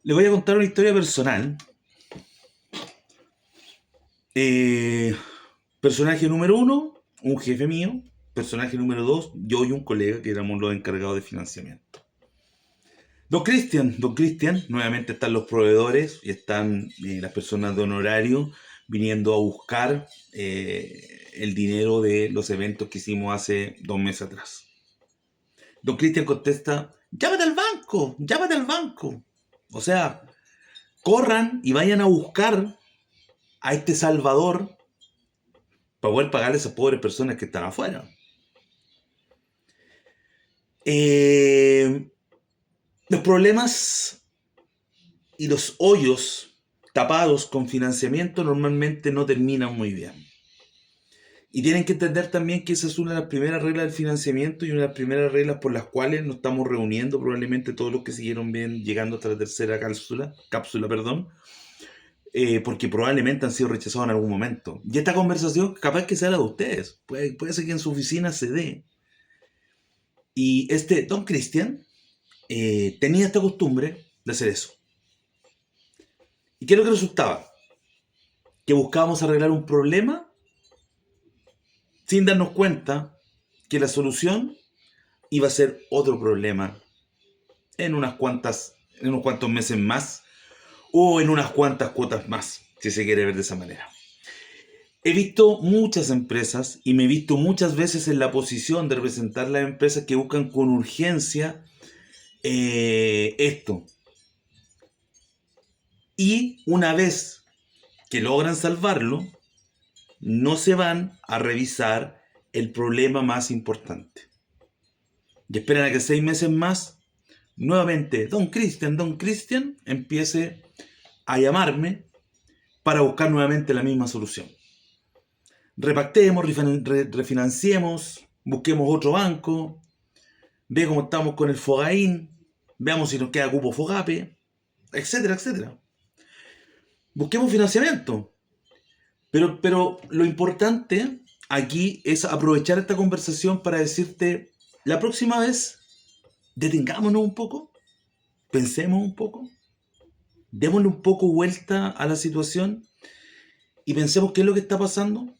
Le voy a contar una historia personal. Eh, Personaje número uno, un jefe mío. Personaje número dos, yo y un colega que éramos los encargados de financiamiento. Don Cristian, nuevamente están los proveedores y están las personas de honorario viniendo a buscar el dinero de los eventos que hicimos hace 2 meses atrás. Don Cristian contesta, llámate al banco. O sea, corran y vayan a buscar a este Salvador para poder pagarle a esas pobres personas que están afuera. Los problemas y los hoyos tapados con financiamiento normalmente no terminan muy bien. Y tienen que entender también que esa es una de las primeras reglas del financiamiento y una de las primeras reglas por las cuales nos estamos reuniendo probablemente todos los que siguieron bien llegando hasta la tercera cápsula, porque probablemente han sido rechazados en algún momento. Y esta conversación capaz que sea la de ustedes. Puede ser que en su oficina se dé. Y Don Cristian tenía esta costumbre de hacer eso. ¿Y qué es lo que resultaba? Que buscábamos arreglar un problema sin darnos cuenta que la solución iba a ser otro problema en unos cuantos meses más o en unas cuantas cuotas más, si se quiere ver de esa manera. He visto muchas empresas y me he visto muchas veces en la posición de representar las empresas que buscan con urgencia esto. Y una vez que logran salvarlo, no se van a revisar el problema más importante. Y esperan a que 6 meses más, nuevamente, Don Cristian, empiece a llamarme para buscar nuevamente la misma solución. Repactemos, refinanciemos, busquemos otro banco, ve cómo estamos con el Fogaín, veamos si nos queda cupo Fogape, etcétera, etcétera. Busquemos financiamiento. Pero lo importante aquí es aprovechar esta conversación para decirte, la próxima vez, detengámonos un poco, pensemos un poco, démosle un poco vuelta a la situación y pensemos qué es lo que está pasando.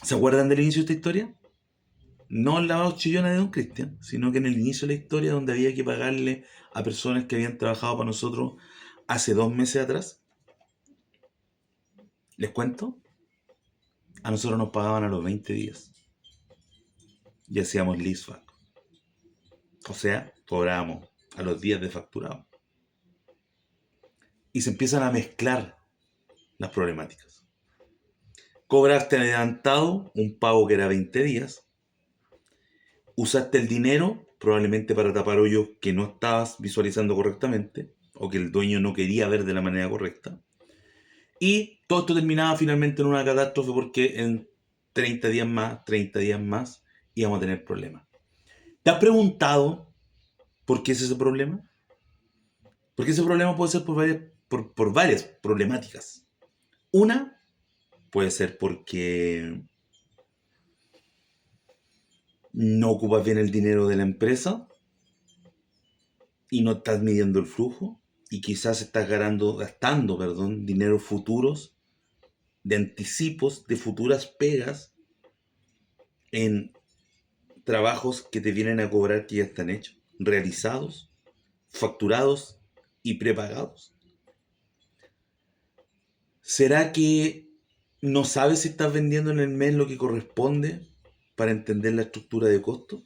¿Se acuerdan del inicio de esta historia? No en lavados chillones de Don Cristian, sino que en el inicio de la historia donde había que pagarle a personas que habían trabajado para nosotros hace 2 meses atrás. ¿Les cuento? A nosotros nos pagaban a los 20 días. Y hacíamos leaseback. O sea, cobrábamos a los días de facturado. Y se empiezan a mezclar las problemáticas. Cobraste adelantado un pago que era 20 días. Usaste el dinero probablemente para tapar hoyos que no estabas visualizando correctamente o que el dueño no quería ver de la manera correcta. Y todo esto terminaba finalmente en una catástrofe porque en 30 días más, íbamos a tener problemas. ¿Te has preguntado por qué es ese problema? Porque ese problema puede ser por varias problemáticas. Una puede ser porque no ocupas bien el dinero de la empresa y no estás midiendo el flujo y quizás estás gastando dinero futuros de anticipos de futuras pegas en trabajos que te vienen a cobrar que ya están hechos, realizados, facturados y prepagados. ¿Será que no sabes si estás vendiendo en el mes lo que corresponde para entender la estructura de costo?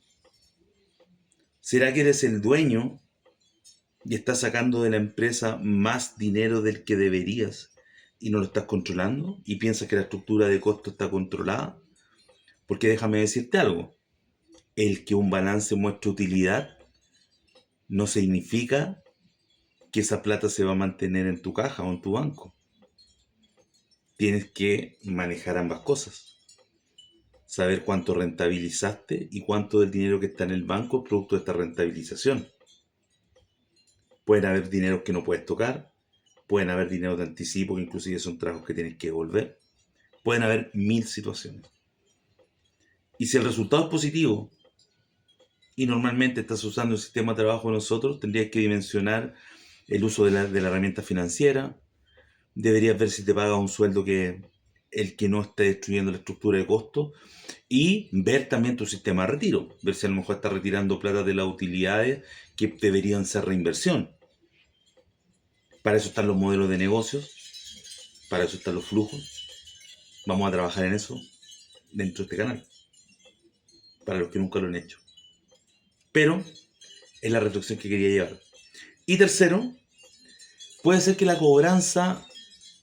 ¿Será que eres el dueño y estás sacando de la empresa más dinero del que deberías y no lo estás controlando y piensas que la estructura de costo está controlada? Porque déjame decirte algo, el que un balance muestre utilidad no significa que esa plata se va a mantener en tu caja o en tu banco. Tienes que manejar ambas cosas. Saber cuánto rentabilizaste y cuánto del dinero que está en el banco es producto de esta rentabilización. Pueden haber dineros que no puedes tocar, pueden haber dinero de anticipo que inclusive son trabajos que tienes que devolver, pueden haber 1000 situaciones. Y si el resultado es positivo y normalmente estás usando el sistema de trabajo de nosotros, tendrías que dimensionar el uso de la herramienta financiera, deberías ver si te paga un sueldo que el que no esté destruyendo la estructura de costos y ver también tu sistema de retiro, ver si a lo mejor estás retirando plata de las utilidades que deberían ser reinversión. Para eso están los modelos de negocios, para eso están los flujos. Vamos a trabajar en eso dentro de este canal, para los que nunca lo han hecho. Pero es la reflexión que quería llevar. Y tercero, puede ser que la cobranza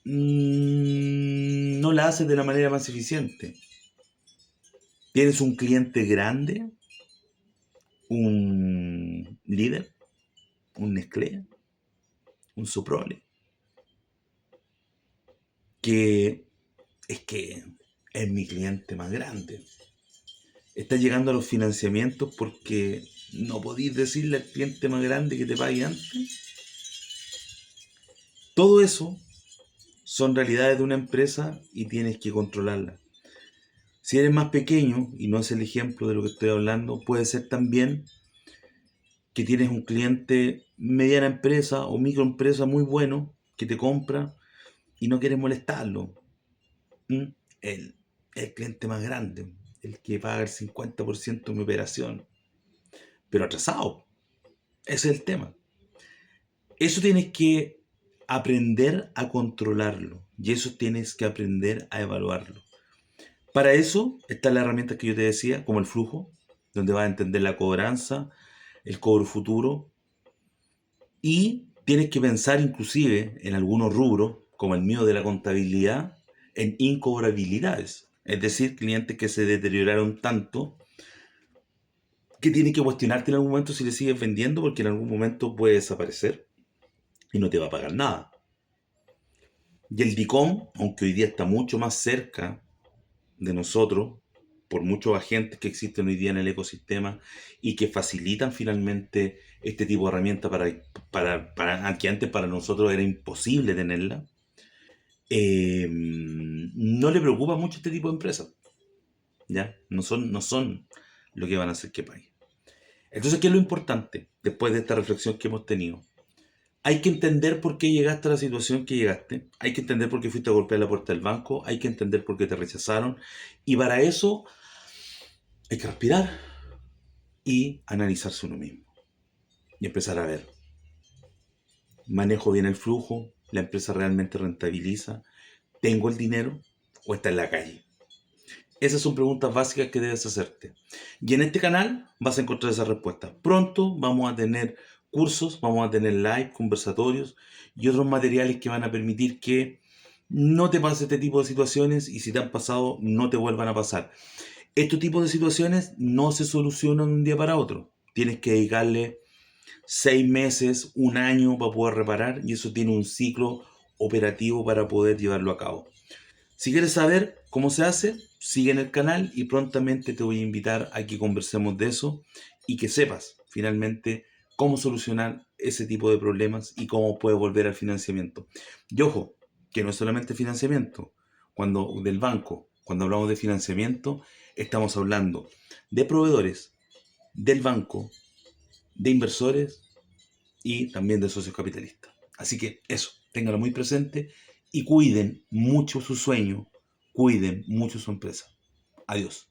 no la haces de la manera más eficiente. Tienes un cliente grande, un líder, un Nestlé, un Soprole, que es mi cliente más grande. Está llegando a los financiamientos porque no podéis decirle al cliente más grande que te pague antes. Todo eso son realidades de una empresa y tienes que controlarlas. Si eres más pequeño, y no es el ejemplo de lo que estoy hablando, puede ser también que tienes un cliente mediana empresa o microempresa muy bueno que te compra y no quieres molestarlo. ¿Mm? El cliente más grande, el que paga el 50% de mi operación, pero atrasado. Ese es el tema. Eso tienes que aprender a controlarlo y eso tienes que aprender a evaluarlo. Para eso está la herramienta que yo te decía, como el flujo, donde vas a entender la cobranza, el cobro futuro, y tienes que pensar inclusive en algunos rubros, como el mío de la contabilidad, en incobrabilidades. Es decir, clientes que se deterioraron tanto que tienes que cuestionarte en algún momento si le sigues vendiendo porque en algún momento puede desaparecer y no te va a pagar nada. Y el DICOM, aunque hoy día está mucho más cerca de nosotros, por muchos agentes que existen hoy día en el ecosistema y que facilitan finalmente este tipo de herramientas para que antes para nosotros era imposible tenerla, no le preocupa mucho este tipo de empresas. ¿Ya? No son lo que van a hacer que paguen. Entonces, ¿qué es lo importante después de esta reflexión que hemos tenido? Hay que entender por qué llegaste a la situación que llegaste. Hay que entender por qué fuiste a golpear la puerta del banco. Hay que entender por qué te rechazaron. Y para eso hay que respirar y analizarse uno mismo. Y empezar a ver, ¿manejo bien el flujo? ¿La empresa realmente rentabiliza? ¿Tengo el dinero o está en la calle? Esas son preguntas básicas que debes hacerte. Y en este canal vas a encontrar esas respuestas. Pronto vamos a tener cursos, vamos a tener live, conversatorios y otros materiales que van a permitir que no te pase este tipo de situaciones y si te han pasado, no te vuelvan a pasar. Este tipo de situaciones no se solucionan de un día para otro. Tienes que dedicarle 6 meses, un año para poder reparar y eso tiene un ciclo operativo para poder llevarlo a cabo. Si quieres saber cómo se hace, sigue en el canal y prontamente te voy a invitar a que conversemos de eso y que sepas finalmente cómo solucionar ese tipo de problemas y cómo puedes volver al financiamiento. Y ojo, que no es solamente financiamiento. Del banco, cuando hablamos de financiamiento, estamos hablando de proveedores, del banco, de inversores y también de socios capitalistas. Así que eso, ténganlo muy presente y cuiden mucho su sueño, cuiden mucho su empresa. Adiós.